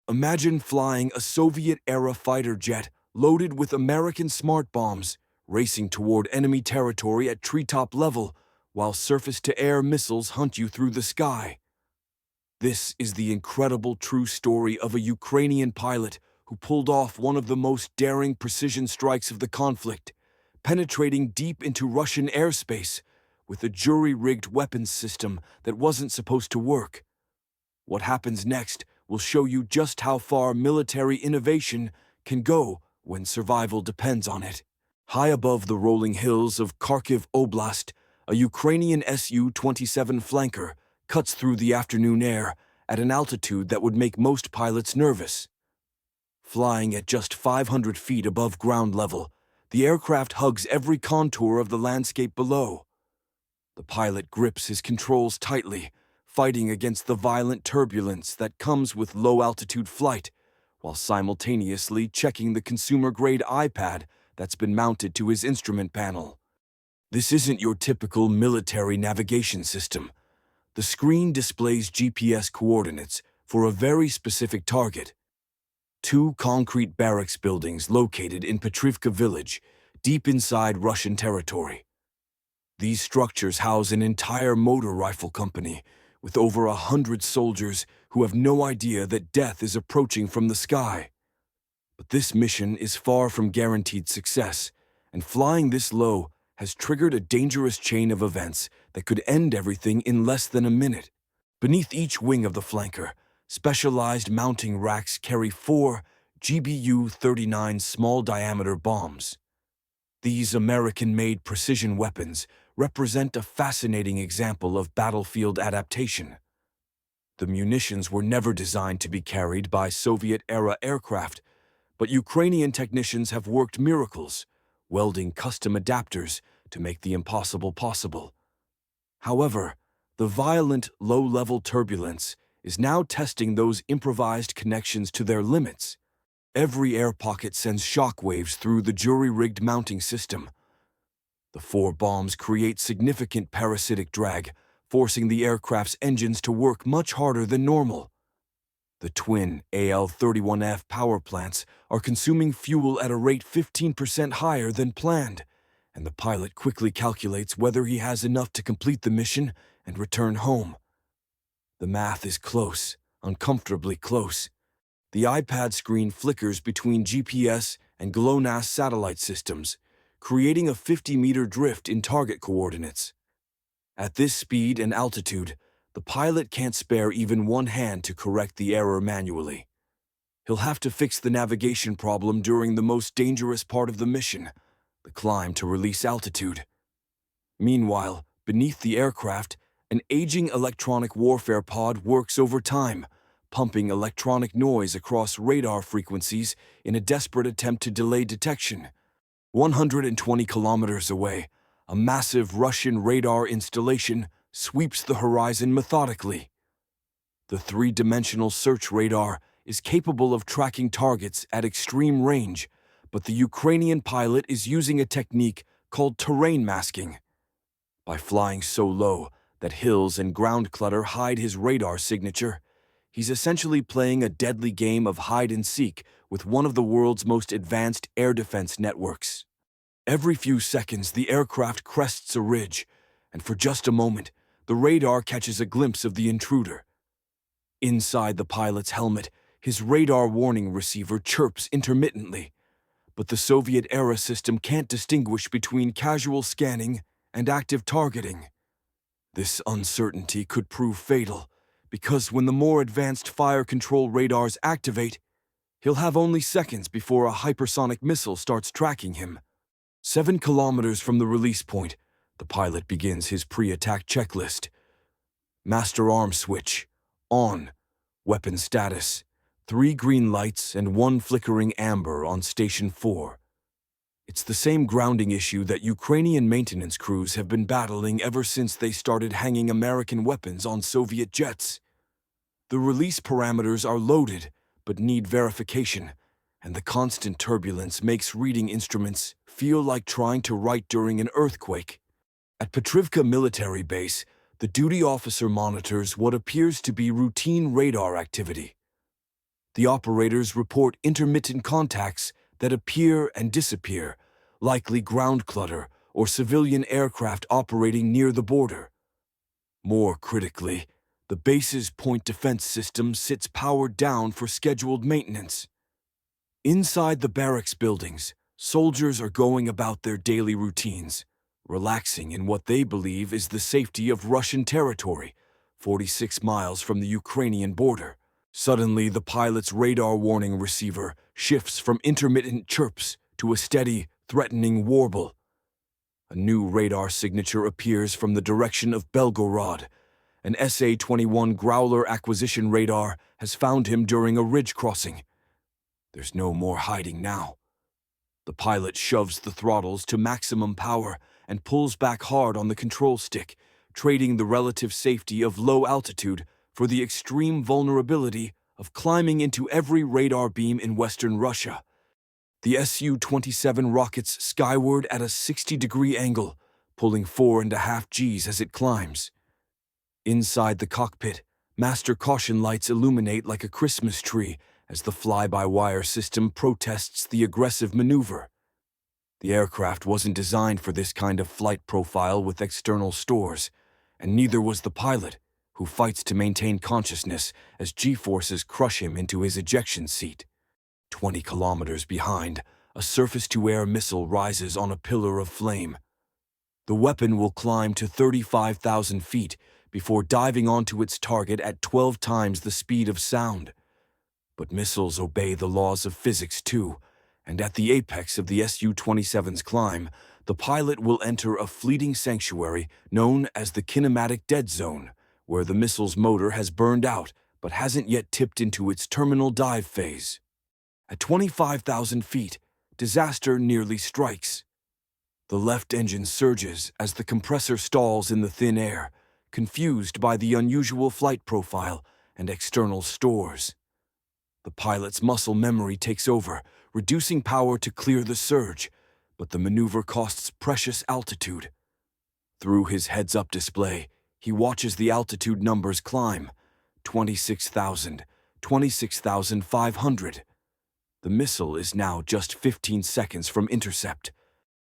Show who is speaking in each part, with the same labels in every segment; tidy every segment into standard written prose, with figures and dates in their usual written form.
Speaker 1: Imagine flying a Soviet-era fighter jet loaded with American smart bombs, racing toward enemy territory at treetop level, while surface-to-air missiles hunt you through the sky. This is the incredible true story of a Ukrainian pilot who pulled off one of the most daring precision strikes of the conflict, penetrating deep into Russian airspace with a jury-rigged weapons system that wasn't supposed to work. What happens next will show you just how far military innovation can go when survival depends on it. High above the rolling hills of Kharkiv Oblast, a Ukrainian Su-27 Flanker cuts through the afternoon air at an altitude that would make most pilots nervous. Flying at just 500 feet above ground level, the aircraft hugs every contour of the landscape below. The pilot grips his controls tightly, fighting against the violent turbulence that comes with low-altitude flight, while simultaneously checking the consumer-grade iPad that's been mounted to his instrument panel. This isn't your typical military navigation system. The screen displays GPS coordinates for a very specific target. Two concrete barracks buildings located in Petrivka village, deep inside Russian territory. These structures house an entire motor rifle company, with over 100 soldiers who have no idea that death is approaching from the sky. But this mission is far from guaranteed success, and flying this low has triggered a dangerous chain of events that could end everything in less than a minute. Beneath each wing of the flanker, specialized mounting racks carry 4 GBU-39 small-diameter bombs. These American-made precision weapons represent a fascinating example of battlefield adaptation. The munitions were never designed to be carried by Soviet-era aircraft, but Ukrainian technicians have worked miracles, welding custom adapters to make the impossible possible. However, the violent, low-level turbulence is now testing those improvised connections to their limits. Every air pocket sends shockwaves through the jury-rigged mounting system. The 4 bombs create significant parasitic drag, forcing the aircraft's engines to work much harder than normal. The twin AL-31F power plants are consuming fuel at a rate 15% higher than planned, and the pilot quickly calculates whether he has enough to complete the mission and return home. The math is close, uncomfortably close. The iPad screen flickers between GPS and GLONASS satellite systems, creating a 50-meter drift in target coordinates. At this speed and altitude, the pilot can't spare even one hand to correct the error manually. He'll have to fix the navigation problem during the most dangerous part of the mission, the climb to release altitude. Meanwhile, beneath the aircraft, an aging electronic warfare pod works overtime, pumping electronic noise across radar frequencies in a desperate attempt to delay detection. 120 kilometers away, a massive Russian radar installation sweeps the horizon methodically. The three-dimensional search radar is capable of tracking targets at extreme range, but the Ukrainian pilot is using a technique called terrain masking. By flying so low that hills and ground clutter hide his radar signature, he's essentially playing a deadly game of hide-and-seek with one of the world's most advanced air defense networks. Every few seconds, the aircraft crests a ridge, and for just a moment, the radar catches a glimpse of the intruder. Inside the pilot's helmet, his radar warning receiver chirps intermittently, but the Soviet-era system can't distinguish between casual scanning and active targeting. This uncertainty could prove fatal, because when the more advanced fire control radars activate, he'll have only seconds before a hypersonic missile starts tracking him. 7 kilometers from the release point, the pilot begins his pre-attack checklist. Master arm switch, on. Weapon status, 3 green lights and 1 flickering amber on Station 4. It's the same grounding issue that Ukrainian maintenance crews have been battling ever since they started hanging American weapons on Soviet jets. The release parameters are loaded, but need verification, and the constant turbulence makes reading instruments feel like trying to write during an earthquake. At Petrivka military base, the duty officer monitors what appears to be routine radar activity. The operators report intermittent contacts that appear and disappear, likely ground clutter or civilian aircraft operating near the border. More critically, the base's point defense system sits powered down for scheduled maintenance. Inside the barracks buildings, soldiers are going about their daily routines, relaxing in what they believe is the safety of Russian territory, 46 miles from the Ukrainian border. Suddenly, the pilot's radar warning receiver shifts from intermittent chirps to a steady, threatening warble. A new radar signature appears from the direction of Belgorod. An SA-21 Growler acquisition radar has found him during a ridge crossing. There's no more hiding now. The pilot shoves the throttles to maximum power and pulls back hard on the control stick, trading the relative safety of low altitude for the extreme vulnerability of climbing into every radar beam in western Russia. The Su-27 rockets skyward at a 60-degree angle, pulling 4.5 Gs as it climbs. Inside the cockpit, master caution lights illuminate like a Christmas tree as the fly-by-wire system protests the aggressive maneuver. The aircraft wasn't designed for this kind of flight profile with external stores, and neither was the pilot, who fights to maintain consciousness as G-forces crush him into his ejection seat. 20 kilometers behind, a surface-to-air missile rises on a pillar of flame. The weapon will climb to 35,000 feet before diving onto its target at 12 times the speed of sound. But missiles obey the laws of physics too, and at the apex of the Su-27's climb, the pilot will enter a fleeting sanctuary known as the kinematic dead zone, where the missile's motor has burned out but hasn't yet tipped into its terminal dive phase. At 25,000 feet, disaster nearly strikes. The left engine surges as the compressor stalls in the thin air, confused by the unusual flight profile and external stores. The pilot's muscle memory takes over, reducing power to clear the surge, but the maneuver costs precious altitude. Through his heads-up display, he watches the altitude numbers climb. 26,000, 26,500. The missile is now just 15 seconds from intercept.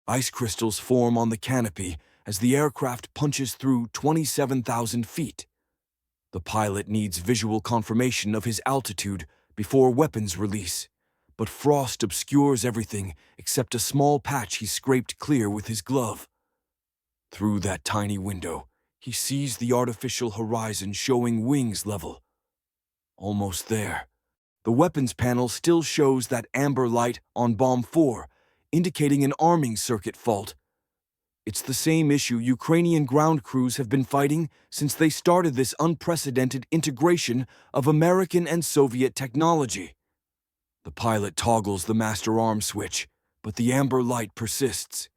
Speaker 1: Ice crystals form on the canopy as the aircraft punches through 27,000 feet. The pilot needs visual confirmation of his altitude before weapons release, but frost obscures everything except a small patch he scraped clear with his glove. Through that tiny window, he sees the artificial horizon showing wings level. Almost there. The weapons panel still shows that amber light on Bomb 4, indicating an arming circuit fault. It's the same issue Ukrainian ground crews have been fighting since they started this unprecedented integration of American and Soviet technology. The pilot toggles the master arm switch, but the amber light persists.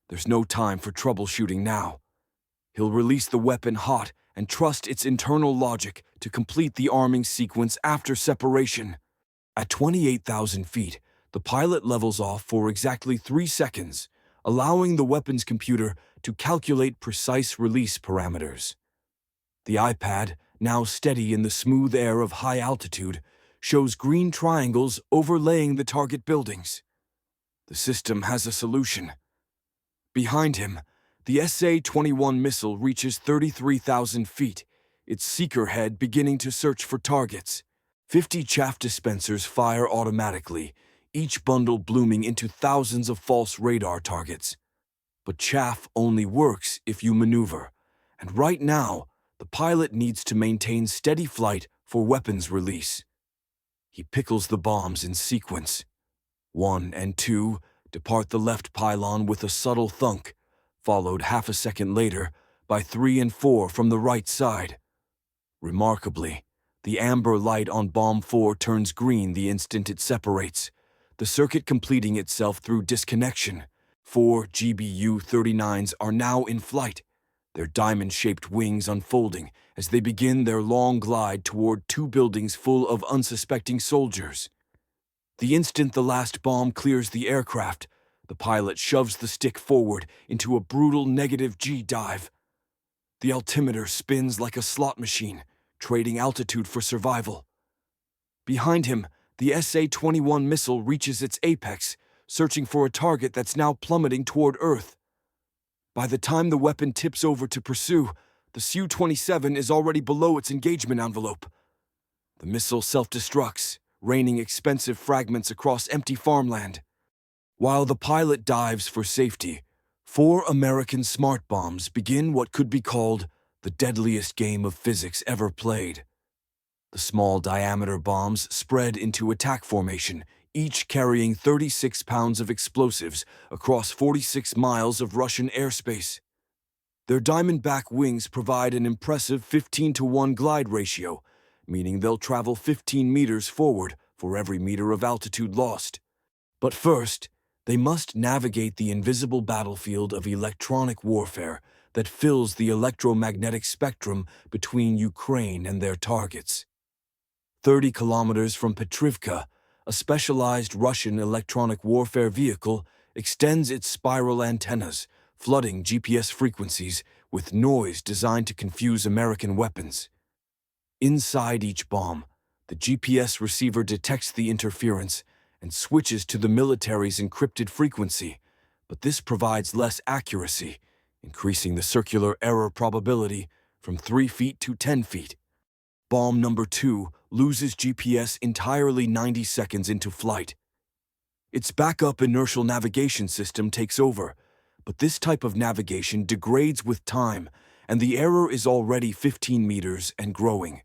Speaker 1: There's no time for troubleshooting now. He'll release the weapon hot and trust its internal logic to complete the arming sequence after separation. At 28,000 feet, the pilot levels off for exactly 3 seconds, allowing the weapons computer to calculate precise release parameters. The iPad, now steady in the smooth air of high altitude, shows green triangles overlaying the target buildings. The system has a solution. Behind him, the SA-21 missile reaches 33,000 feet, its seeker head beginning to search for targets. 50 chaff dispensers fire automatically, each bundle blooming into thousands of false radar targets. But chaff only works if you maneuver, and right now, the pilot needs to maintain steady flight for weapons release. He pickles the bombs in sequence. 1 and 2 depart the left pylon with a subtle thunk, followed half a second later by 3 and 4 from the right side. Remarkably, the amber light on Bomb 4 turns green the instant it separates, the circuit completing itself through disconnection. 4 GBU-39s are now in flight, their diamond-shaped wings unfolding as they begin their long glide toward 2 buildings full of unsuspecting soldiers. The instant the last bomb clears the aircraft, the pilot shoves the stick forward into a brutal -G dive. The altimeter spins like a slot machine, trading altitude for survival. Behind him, the SA-21 missile reaches its apex, searching for a target that's now plummeting toward Earth. By the time the weapon tips over to pursue, the Su-27 is already below its engagement envelope. The missile self-destructs, raining expensive fragments across empty farmland. While the pilot dives for safety, 4 American smart bombs begin what could be called the deadliest game of physics ever played. The small diameter bombs spread into attack formation, each carrying 36 pounds of explosives across 46 miles of Russian airspace. Their diamondback wings provide an impressive 15-to-1 glide ratio, meaning they'll travel 15 meters forward for every meter of altitude lost. But first, they must navigate the invisible battlefield of electronic warfare that fills the electromagnetic spectrum between Ukraine and their targets. 30 kilometers from Petrivka, a specialized Russian electronic warfare vehicle extends its spiral antennas, flooding GPS frequencies with noise designed to confuse American weapons. Inside each bomb, the GPS receiver detects the interference and switches to the military's encrypted frequency, but this provides less accuracy, increasing the circular error probability from 3 feet to 10 feet. Bomb number 2 loses GPS entirely 90 seconds into flight. Its backup inertial navigation system takes over, but this type of navigation degrades with time, and the error is already 15 meters and growing.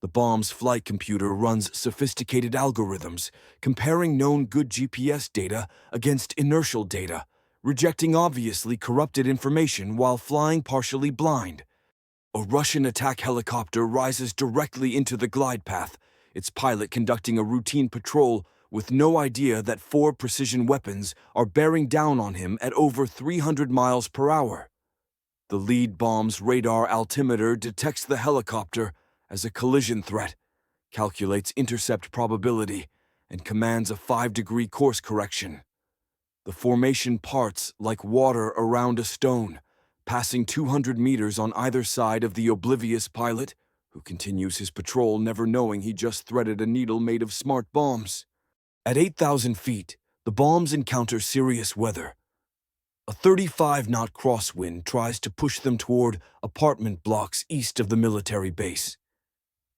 Speaker 1: The bomb's flight computer runs sophisticated algorithms, comparing known good GPS data against inertial data, rejecting obviously corrupted information while flying partially blind. A Russian attack helicopter rises directly into the glide path, its pilot conducting a routine patrol with no idea that 4 precision weapons are bearing down on him at over 300 miles per hour. The lead bomb's radar altimeter detects the helicopter as a collision threat, calculates intercept probability, and commands a 5-degree course correction. The formation parts like water around a stone, passing 200 meters on either side of the oblivious pilot, who continues his patrol never knowing he just threaded a needle made of smart bombs. At 8,000 feet, the bombs encounter serious weather. A 35-knot crosswind tries to push them toward apartment blocks east of the military base.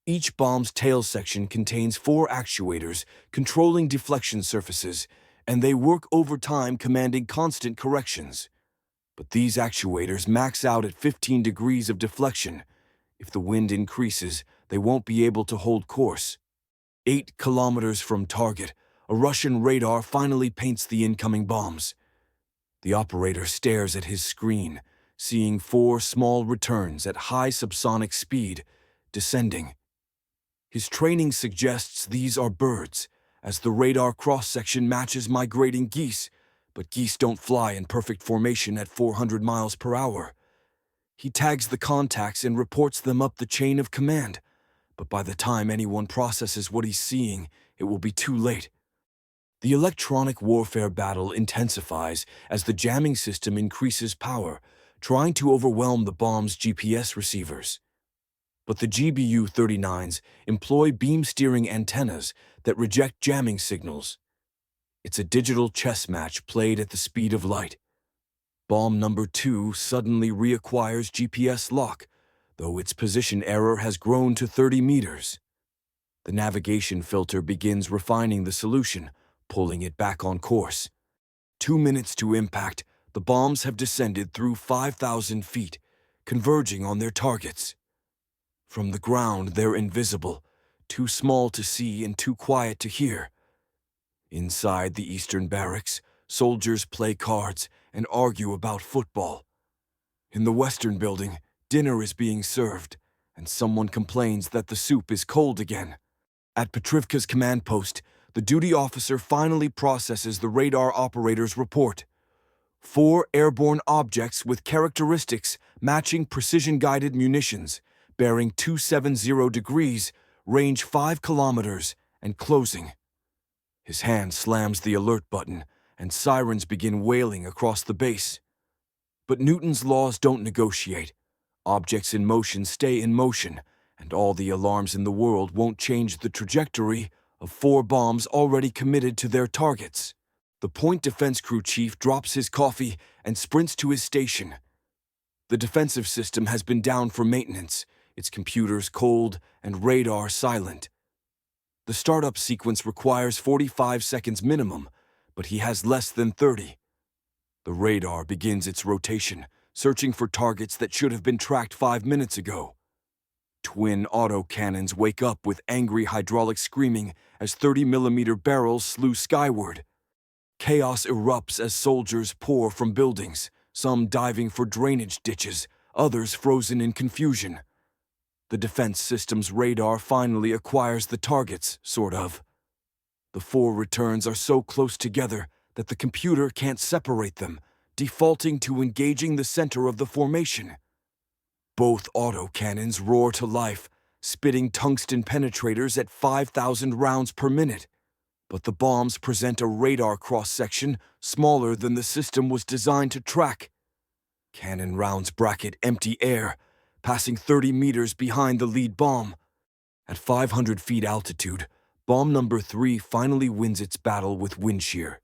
Speaker 1: Each bomb's tail section contains 4 actuators controlling deflection surfaces, and they work overtime commanding constant corrections. But these actuators max out at 15 degrees of deflection. If the wind increases, they won't be able to hold course. 8 kilometers from target, a Russian radar finally paints the incoming bombs. The operator stares at his screen, seeing 4 small returns at high subsonic speed, descending. His training suggests these are birds, as the radar cross-section matches migrating geese, but geese don't fly in perfect formation at 400 miles per hour. He tags the contacts and reports them up the chain of command, but by the time anyone processes what he's seeing, it will be too late. The electronic warfare battle intensifies as the jamming system increases power, trying to overwhelm the bomb's GPS receivers. But the GBU-39s employ beam steering antennas that reject jamming signals. It's a digital chess match played at the speed of light. Bomb number 2 suddenly reacquires GPS lock, though its position error has grown to 30 meters. The navigation filter begins refining the solution, pulling it back on course. 2 minutes to impact, the bombs have descended through 5,000 feet, converging on their targets. From the ground, they're invisible, too small to see and too quiet to hear. Inside the eastern barracks, soldiers play cards and argue about football. In the western building, dinner is being served, and someone complains that the soup is cold again. At Petrivka's command post, the duty officer finally processes the radar operator's report. 4 airborne objects with characteristics matching precision-guided munitions, bearing 270 degrees, range 5 kilometers, and closing. His hand slams the alert button, and sirens begin wailing across the base. But Newton's laws don't negotiate. Objects in motion stay in motion, and all the alarms in the world won't change the trajectory of 4 bombs already committed to their targets. The point defense crew chief drops his coffee and sprints to his station. The defensive system has been down for maintenance, its computers cold and radar silent. The startup sequence requires 45 seconds minimum, but he has less than 30. The radar begins its rotation, searching for targets that should have been tracked 5 minutes ago. Twin autocannons wake up with angry hydraulic screaming as 30-millimeter barrels slew skyward. Chaos erupts as soldiers pour from buildings, some diving for drainage ditches, others frozen in confusion. The defense system's radar finally acquires the targets, sort of. The 4 returns are so close together that the computer can't separate them, defaulting to engaging the center of the formation. Both autocannons roar to life, spitting tungsten penetrators at 5,000 rounds per minute. But the bombs present a radar cross-section smaller than the system was designed to track. Cannon rounds bracket empty air, passing 30 meters behind the lead bomb. At 500 feet altitude, bomb number 3 finally wins its battle with wind shear.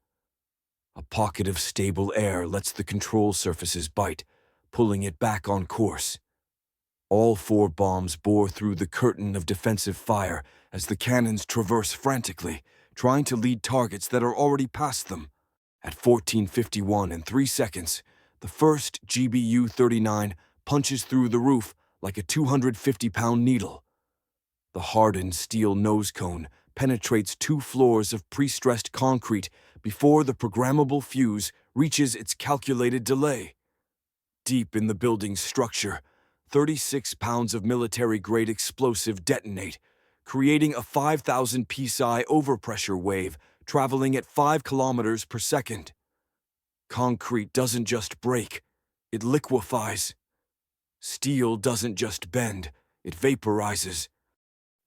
Speaker 1: A pocket of stable air lets the control surfaces bite, pulling it back on course. All 4 bombs bore through the curtain of defensive fire as the cannons traverse frantically, trying to lead targets that are already past them. At 14:51 and 3 seconds, the first GBU-39 punches through the roof like a 250-pound needle. The hardened steel nose cone penetrates 2 floors of pre-stressed concrete before the programmable fuse reaches its calculated delay. Deep in the building's structure, 36 pounds of military-grade explosive detonate, creating a 5,000 psi overpressure wave traveling at 5 kilometers per second. Concrete doesn't just break, it liquefies. Steel doesn't just bend, it vaporizes.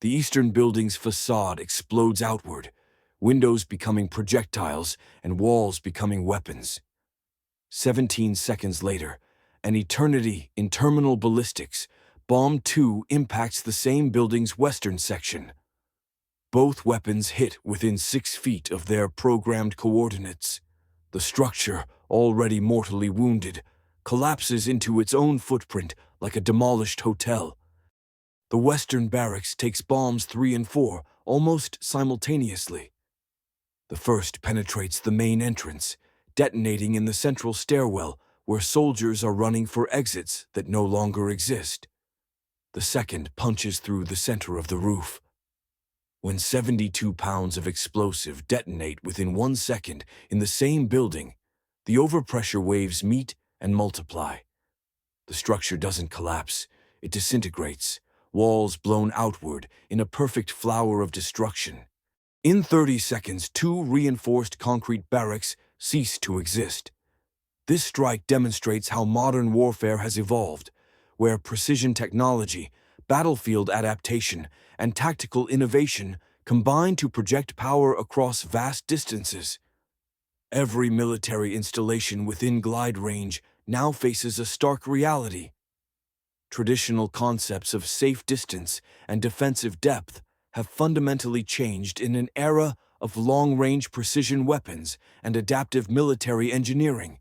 Speaker 1: The eastern building's facade explodes outward, windows becoming projectiles and walls becoming weapons. 17 seconds later, an eternity in terminal ballistics, Bomb 2 impacts the same building's western section. Both weapons hit within 6 feet of their programmed coordinates. The structure, already mortally wounded, collapses into its own footprint like a demolished hotel. The western barracks takes bombs 3 and 4 almost simultaneously. The first penetrates the main entrance, detonating in the central stairwell where soldiers are running for exits that no longer exist. The second punches through the center of the roof. When 72 pounds of explosive detonate within 1 second in the same building, the overpressure waves meet and multiply. The structure doesn't collapse, it disintegrates, walls blown outward in a perfect flower of destruction. In 30 seconds, 2 reinforced concrete barracks cease to exist. This strike demonstrates how modern warfare has evolved, where precision technology, battlefield adaptation, and tactical innovation combine to project power across vast distances. Every military installation within glide range now faces a stark reality. Traditional concepts of safe distance and defensive depth have fundamentally changed in an era of long-range precision weapons and adaptive military engineering.